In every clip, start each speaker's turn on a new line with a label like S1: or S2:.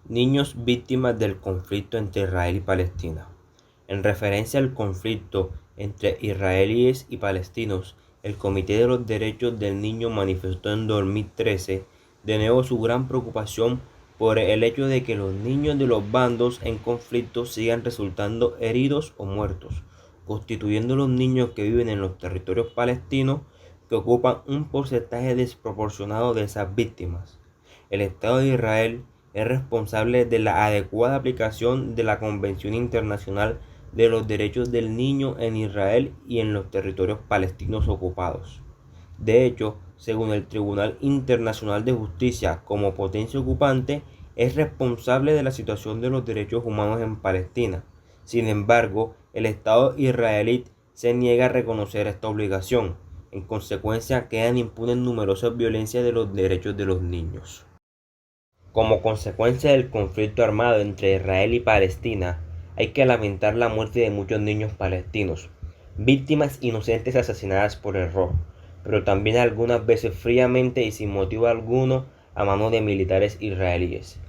S1: Niños víctimas del conflicto entre Israel y Palestina. En referencia al conflicto entre israelíes y palestinos, el Comité de los Derechos del Niño manifestó en 2013 de nuevo su gran preocupación por el hecho de que los niños de los bandos en conflicto sigan resultando heridos o muertos, constituyendo los niños que viven en los territorios palestinos que ocupan un porcentaje desproporcionado de esas víctimas. El Estado de Israel es responsable de la adecuada aplicación de la Convención Internacional de los Derechos del Niño en Israel y en los territorios palestinos ocupados. De hecho, según el Tribunal Internacional de Justicia, como potencia ocupante, es responsable de la situación de los derechos humanos en Palestina. Sin embargo, el Estado israelí se niega a reconocer esta obligación. En consecuencia, quedan impunes numerosas violencias de los derechos de los niños. Como consecuencia del conflicto armado entre Israel y Palestina, hay que lamentar la muerte de muchos niños palestinos, víctimas inocentes asesinadas por error, pero también algunas veces fríamente y sin motivo alguno a manos de militares israelíes.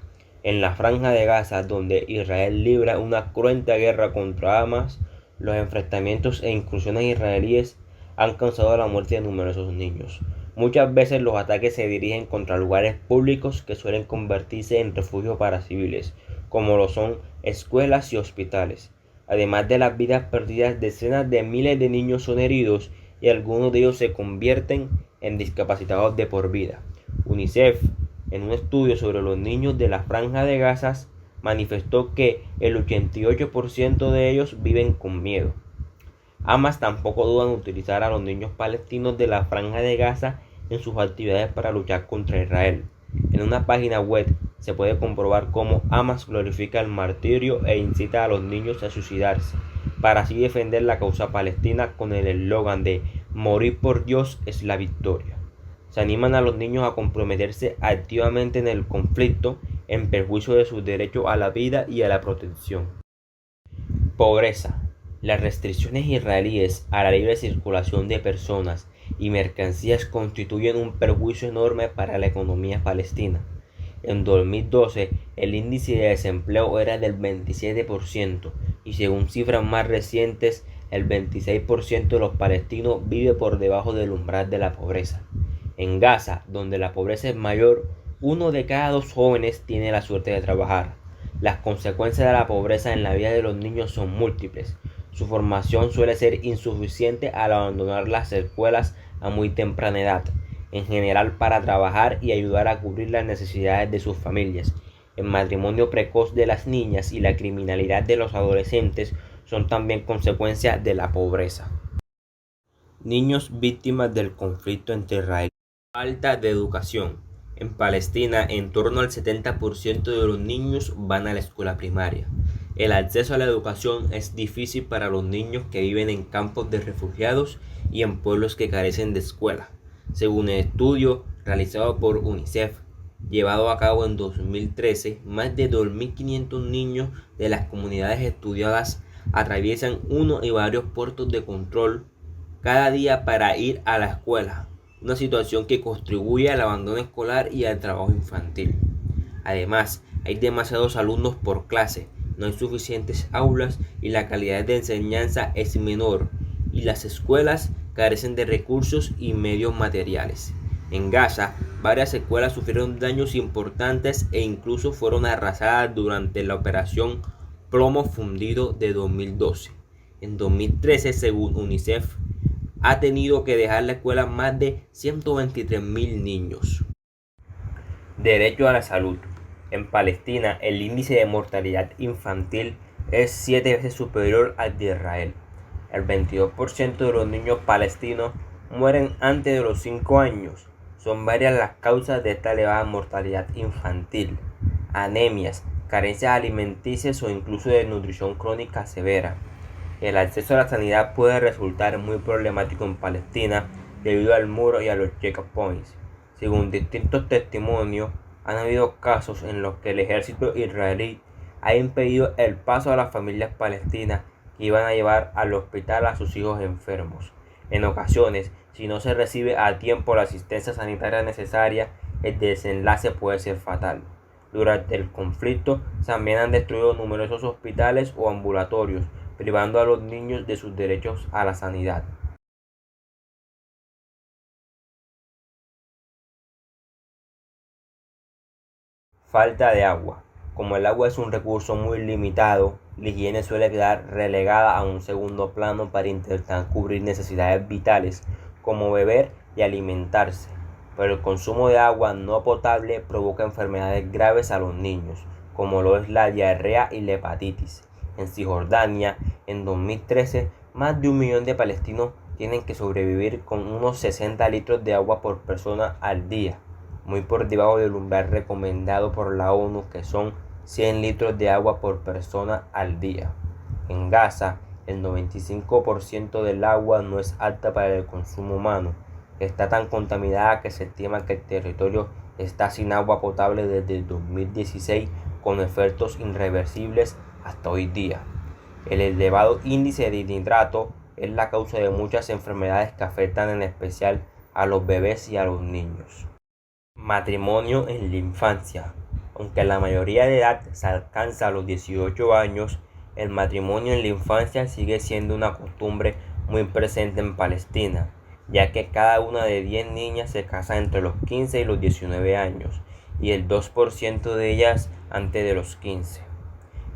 S1: En la Franja de Gaza, donde Israel libra una cruenta guerra contra Hamas, los enfrentamientos e incursiones israelíes han causado la muerte de numerosos niños. Muchas veces los ataques se dirigen contra lugares públicos que suelen convertirse en refugios para civiles, como lo son escuelas y hospitales. Además de las vidas perdidas, decenas de miles de niños son heridos y algunos de ellos se convierten en discapacitados de por vida. UNICEF, en un estudio sobre los niños de la Franja de Gaza, manifestó que el 88% de ellos viven con miedo. Hamas tampoco duda en utilizar a los niños palestinos de la Franja de Gaza en sus actividades para luchar contra Israel. En una página web se puede comprobar cómo Hamas glorifica el martirio e incita a los niños a suicidarse, para así defender la causa palestina con el eslogan de "Morir por Dios es la victoria". Se animan a los niños a comprometerse activamente en el conflicto en perjuicio de su derecho a la vida y a la protección. Pobreza. Las restricciones israelíes a la libre circulación de personas y mercancías constituyen un perjuicio enorme para la economía palestina. En 2012, el índice de desempleo era del 27% y según cifras más recientes, el 26% de los palestinos vive por debajo del umbral de la pobreza. En Gaza, donde la pobreza es mayor, 1 de cada 2 jóvenes tiene la suerte de trabajar. Las consecuencias de la pobreza en la vida de los niños son múltiples. Su formación suele ser insuficiente al abandonar las escuelas a muy temprana edad, en general para trabajar y ayudar a cubrir las necesidades de sus familias. El matrimonio precoz de las niñas y la criminalidad de los adolescentes son también consecuencias de la pobreza. Niños víctimas del conflicto entre Israel. Falta de educación. En Palestina, en torno al 70% de los niños van a la escuela primaria. El acceso a la educación es difícil para los niños que viven en campos de refugiados y en pueblos que carecen de escuela. Según el estudio realizado por UNICEF, llevado a cabo en 2013, más de 2.500 niños de las comunidades estudiadas atraviesan uno y varios puertos de control cada día para ir a la escuela, una situación que contribuye al abandono escolar y al trabajo infantil. Además, hay demasiados alumnos por clase, no hay suficientes aulas y la calidad de enseñanza es menor, y las escuelas carecen de recursos y medios materiales. En Gaza, varias escuelas sufrieron daños importantes e incluso fueron arrasadas durante la operación Plomo Fundido de 2012. En 2013, según UNICEF, ha tenido que dejar la escuela más de 123.000 niños. Derecho a la salud. En Palestina, el índice de mortalidad infantil es 7 veces superior al de Israel. El 22% de los niños palestinos mueren antes de los 5 años. Son varias las causas de esta elevada mortalidad infantil: anemias, carencias alimenticias o incluso desnutrición crónica severa. El acceso a la sanidad puede resultar muy problemático en Palestina debido al muro y a los checkpoints. Según distintos testimonios, han habido casos en los que el ejército israelí ha impedido el paso a las familias palestinas que iban a llevar al hospital a sus hijos enfermos. En ocasiones, si no se recibe a tiempo la asistencia sanitaria necesaria, el desenlace puede ser fatal. Durante el conflicto también han destruido numerosos hospitales o ambulatorios, privando a los niños de sus derechos a la sanidad. Falta de agua. Como el agua es un recurso muy limitado, la higiene suele quedar relegada a un segundo plano para intentar cubrir necesidades vitales como beber y alimentarse. Pero el consumo de agua no potable provoca enfermedades graves a los niños, como lo es la diarrea y la hepatitis. En Cisjordania, en 2013, más de 1 millón de palestinos tienen que sobrevivir con unos 60 litros de agua por persona al día, muy por debajo del umbral recomendado por la ONU, que son 100 litros de agua por persona al día. En Gaza, el 95% del agua no es apta para el consumo humano. Está tan contaminada que se estima que el territorio está sin agua potable desde el 2016, con efectos irreversibles hasta hoy día. El elevado índice de nitrato es la causa de muchas enfermedades que afectan en especial a los bebés y a los niños. Matrimonio en la infancia. Aunque la mayoría de edad se alcanza a los 18 años, el matrimonio en la infancia sigue siendo una costumbre muy presente en Palestina, ya que cada una de 10 niñas se casa entre los 15 y los 19 años, y el 2% de ellas antes de los 15.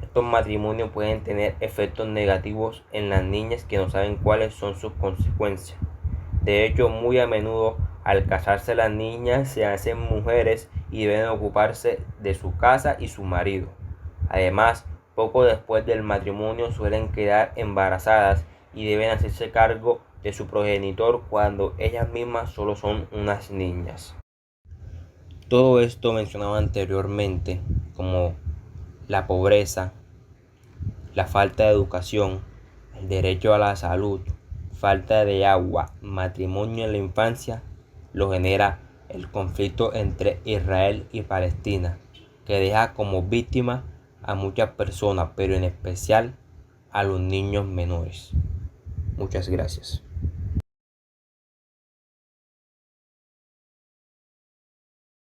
S1: Estos matrimonios pueden tener efectos negativos en las niñas que no saben cuáles son sus consecuencias. De hecho, muy a menudo al casarse las niñas se hacen mujeres y deben ocuparse de su casa y su marido. Además, poco después del matrimonio suelen quedar embarazadas y deben hacerse cargo de su progenitor cuando ellas mismas solo son unas niñas. Todo esto mencionado anteriormente, como la pobreza, la falta de educación, el derecho a la salud, falta de agua, matrimonio en la infancia, lo genera el conflicto entre Israel y Palestina, que deja como víctima a muchas personas, pero en especial a los niños menores. Muchas gracias.